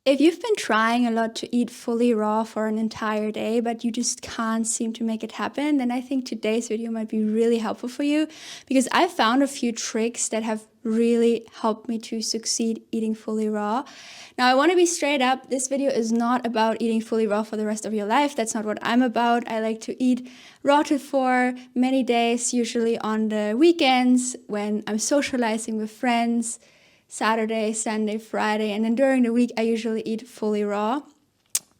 If you've been trying a lot to eat fully raw for an entire day, but you just can't seem to make it happen, then I think today's video might be really helpful for you, because I found a few tricks that have really helped me to succeed eating fully raw. Now, I want to be straight up. This video is not about eating fully raw for the rest of your life. That's not what I'm about. I like to eat raw for many days, usually on the weekends when I'm socializing with friends. Saturday, Sunday, Friday, and then during the week I usually eat fully raw.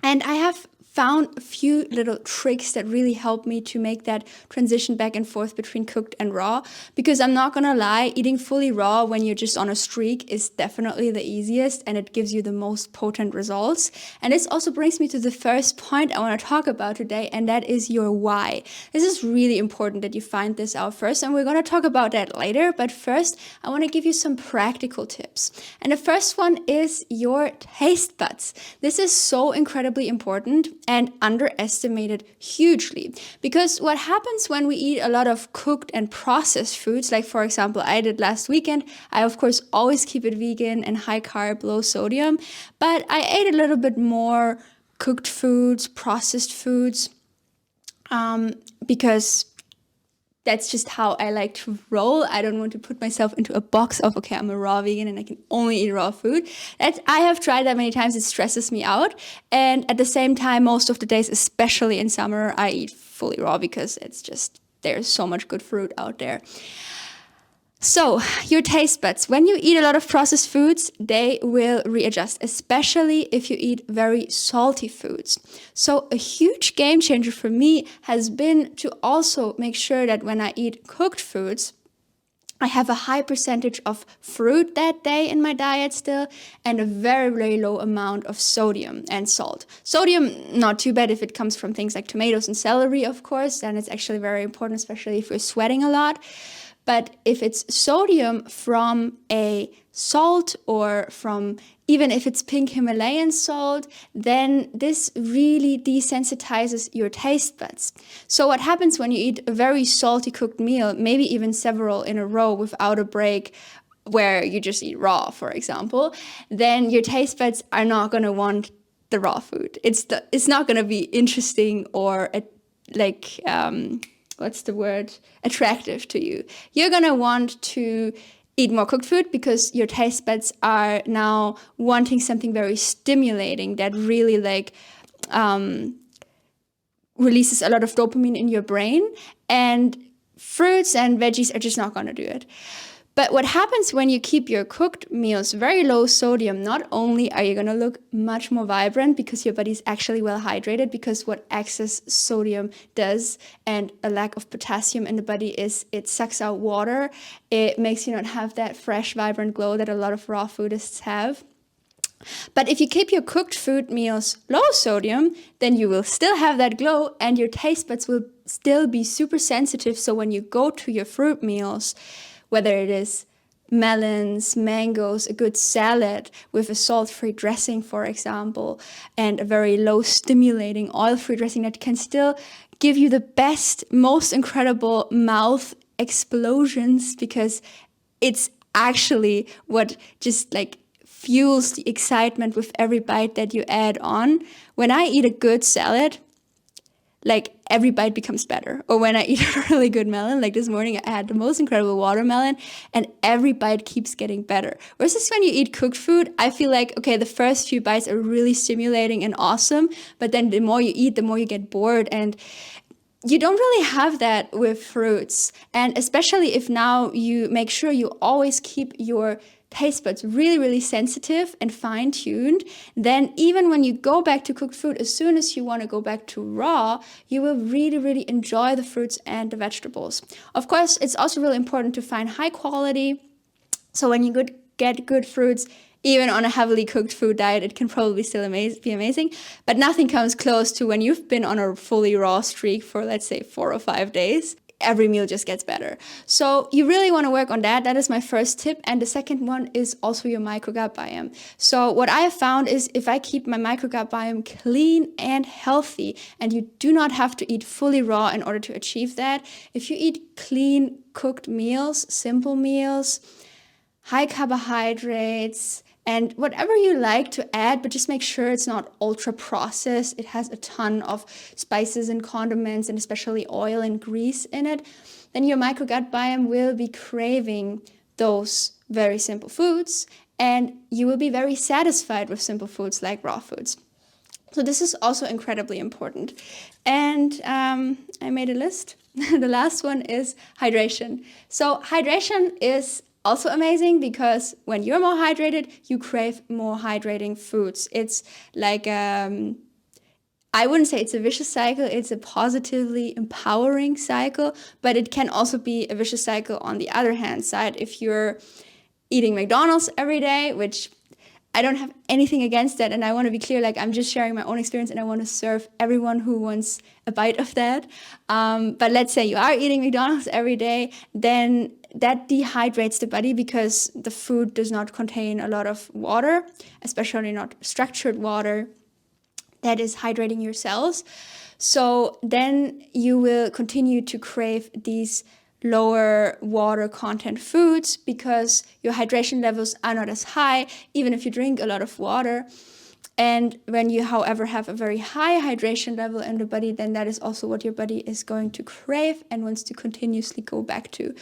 And I have found a few little tricks that really help me to make that transition back and forth between cooked and raw, because I'm not gonna lie, eating fully raw when you're just on a streak is definitely the easiest and it gives you the most potent results. And this also brings me to the first point I want to talk about today, and that is your why. This is really important that you find this out first, and we're going to talk about that later, but first I want to give you some practical tips. And the first one is your taste buds. This is so incredibly important and underestimated hugely, because what happens when we eat a lot of cooked and processed foods, like for example I did last weekend, I of course always keep it vegan and high carb, low sodium, but I ate a little bit more cooked foods, processed foods, because that's just how I like to roll. I don't want to put myself into a box of, okay, I'm a raw vegan and I can only eat raw food. I have tried that many times. It stresses me out. And at the same time, most of the days, especially in summer, I eat fully raw because it's just, there's so much good fruit out there. So, your taste buds. When you eat a lot of processed foods, they will readjust, especially if you eat very salty foods. So, a huge game changer for me has been to also make sure that when I eat cooked foods, I have a high percentage of fruit that day in my diet still, and a very, very low amount of sodium and salt. Sodium, not too bad if it comes from things like tomatoes and celery, of course, then it's actually very important, especially if you're sweating a lot. But if it's sodium from a salt, or from even if it's pink Himalayan salt, then this really desensitizes your taste buds. So what happens when you eat a very salty cooked meal, maybe even several in a row without a break, where you just eat raw, for example, then your taste buds are not going to want the raw food. It's not going to be interesting or attractive to you. You're gonna want to eat more cooked food because your taste buds are now wanting something very stimulating that really releases a lot of dopamine in your brain, and fruits and veggies are just not gonna do it. But what happens when you keep your cooked meals very low sodium, not only are you going to look much more vibrant because your body's actually well hydrated, because what excess sodium does and a lack of potassium in the body is it sucks out water. It makes you not have that fresh, vibrant glow that a lot of raw foodists have. But if you keep your cooked food meals low sodium, then you will still have that glow and your taste buds will still be super sensitive. So when you go to your fruit meals, whether it is melons, mangoes, a good salad with a salt-free dressing, for example, and a very low stimulating oil-free dressing that can still give you the best, most incredible mouth explosions, because it's actually what just fuels the excitement with every bite that you add on. When I eat a good salad, every bite becomes better. Or when I eat a really good melon, like this morning I had the most incredible watermelon, and every bite keeps getting better. Versus when you eat cooked food, I feel like, okay, the first few bites are really stimulating and awesome, but then the more you eat, the more you get bored, and you don't really have that with fruits. And especially if now you make sure you always keep your taste buds really, really sensitive and fine-tuned, then even when you go back to cooked food, as soon as you want to go back to raw, you will really, really enjoy the fruits and the vegetables. Of course, it's also really important to find high quality. So when you get good fruits, even on a heavily cooked food diet, it can probably still be amazing. But nothing comes close to when you've been on a fully raw streak for, let's say, 4 or 5 days. Every meal just gets better. So you really want to work on that. That is my first tip. And the second one is also your microgut biome. So what I have found is if I keep my microgut biome clean and healthy, and you do not have to eat fully raw in order to achieve that. If you eat clean cooked meals, simple meals, high carbohydrates, And whatever you like to add, but just make sure it's not ultra processed. It has a ton of spices and condiments and especially oil and grease in it. Then your microgut biome will be craving those very simple foods, and you will be very satisfied with simple foods like raw foods. So this is also incredibly important. And I made a list. The last one is hydration. So hydration is also amazing because when you're more hydrated, you crave more hydrating foods. It's like, I wouldn't say it's a vicious cycle, it's a positively empowering cycle, but it can also be a vicious cycle on the other hand side if you're eating McDonald's every day, which I don't have anything against that, and I want to be clear, like I'm just sharing my own experience and I want to serve everyone who wants a bite of that. But let's say you are eating McDonald's every day, then that dehydrates the body because the food does not contain a lot of water, especially not structured water that is hydrating your cells. So then you will continue to crave these lower water content foods because your hydration levels are not as high, even if you drink a lot of water. And when you, however, have a very high hydration level in the body, then that is also what your body is going to crave and wants to continuously go back to.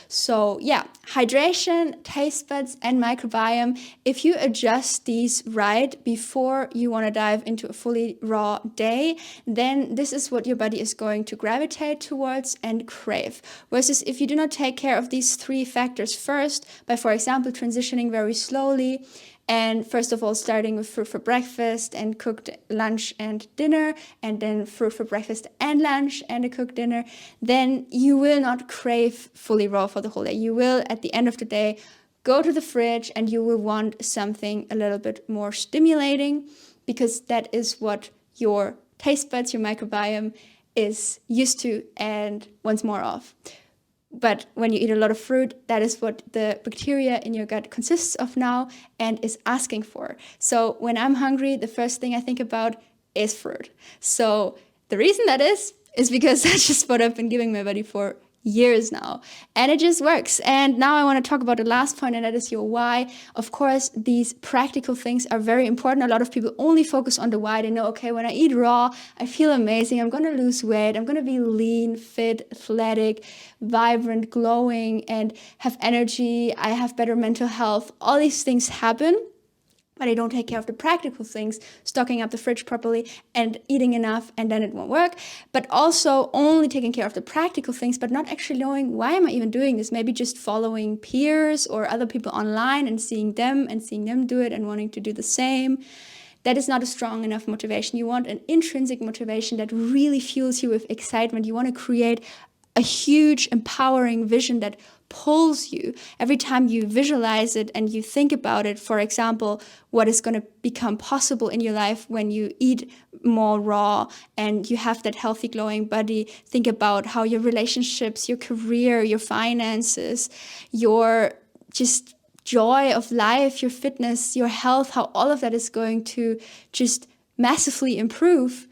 So yeah, hydration, taste buds, and microbiome, if you adjust these right before you want to dive into a fully raw day, then this is what your body is going to gravitate towards and crave. Versus if you do not take care of these three factors first, by, for example, transitioning very slowly, and first of all, starting with fruit for breakfast and cooked lunch and dinner, and then fruit for breakfast and lunch and a cooked dinner, then you will not crave fully raw for the whole day. You will, at the end of the day, go to the fridge and you will want something a little bit more stimulating because that is what your taste buds, your microbiome is used to and wants more of. But when you eat a lot of fruit, that is what the bacteria in your gut consists of now and is asking for. So when I'm hungry, the first thing I think about is fruit. So the reason that is because that's just what I've been giving my body for years now, and it just works. And now I want to talk about the last point, and that is your why. Of course, these practical things are very important. A lot of people only focus on the why. They know, okay, when I eat raw, I feel amazing, I'm going to lose weight, I'm going to be lean, fit, athletic, vibrant, glowing, and have energy, I have better mental health. All these things happen, but I don't take care of the practical things, stocking up the fridge properly and eating enough, and then it won't work. But also only taking care of the practical things, but not actually knowing why am I even doing this? Maybe just following peers or other people online and seeing them do it and wanting to do the same. That is not a strong enough motivation. You want an intrinsic motivation that really fuels you with excitement. You want to create a huge, empowering vision that pulls you every time you visualize it and you think about it. For example, what is going to become possible in your life when you eat more raw and you have that healthy, glowing body. Think about how your relationships, your career, your finances, your just joy of life, your fitness, your health, how all of that is going to just massively improve.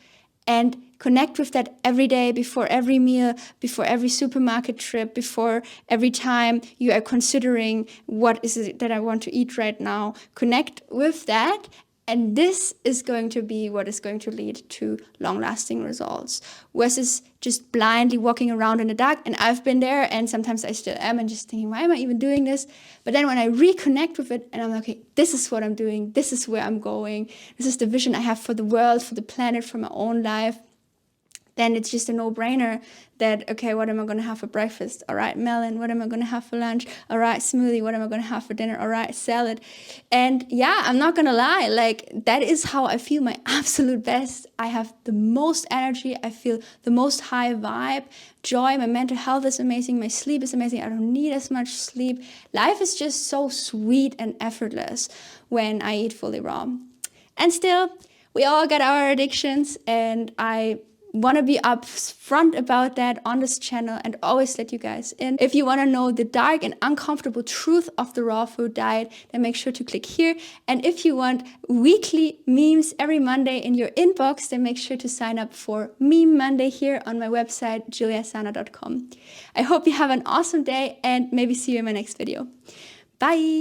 And connect with that every day, before every meal, before every supermarket trip, before every time you are considering what is it that I want to eat right now. Connect with that, and this is going to be what is going to lead to long-lasting results, versus just blindly walking around in the dark. And I've been there, and sometimes I still am, and just thinking, why am I even doing this? But then when I reconnect with it, and I'm like, okay, this is what I'm doing, this is where I'm going, this is the vision I have for the world, for the planet, for my own life, then it's just a no-brainer that, okay, what am I going to have for breakfast? All right, melon. What am I going to have for lunch? All right, smoothie. What am I going to have for dinner? All right, salad. And yeah, I'm not going to lie. Like, that is how I feel my absolute best. I have the most energy. I feel the most high vibe, joy. My mental health is amazing. My sleep is amazing. I don't need as much sleep. Life is just so sweet and effortless when I eat fully raw. And still, we all got our addictions, and I want to be upfront about that on this channel and always let you guys in. If you want to know the dark and uncomfortable truth of the raw food diet, then make sure to click here. And if you want weekly memes every Monday in your inbox, then make sure to sign up for Meme Monday here on my website, juliasana.com. I hope you have an awesome day, and maybe see you in my next video. Bye!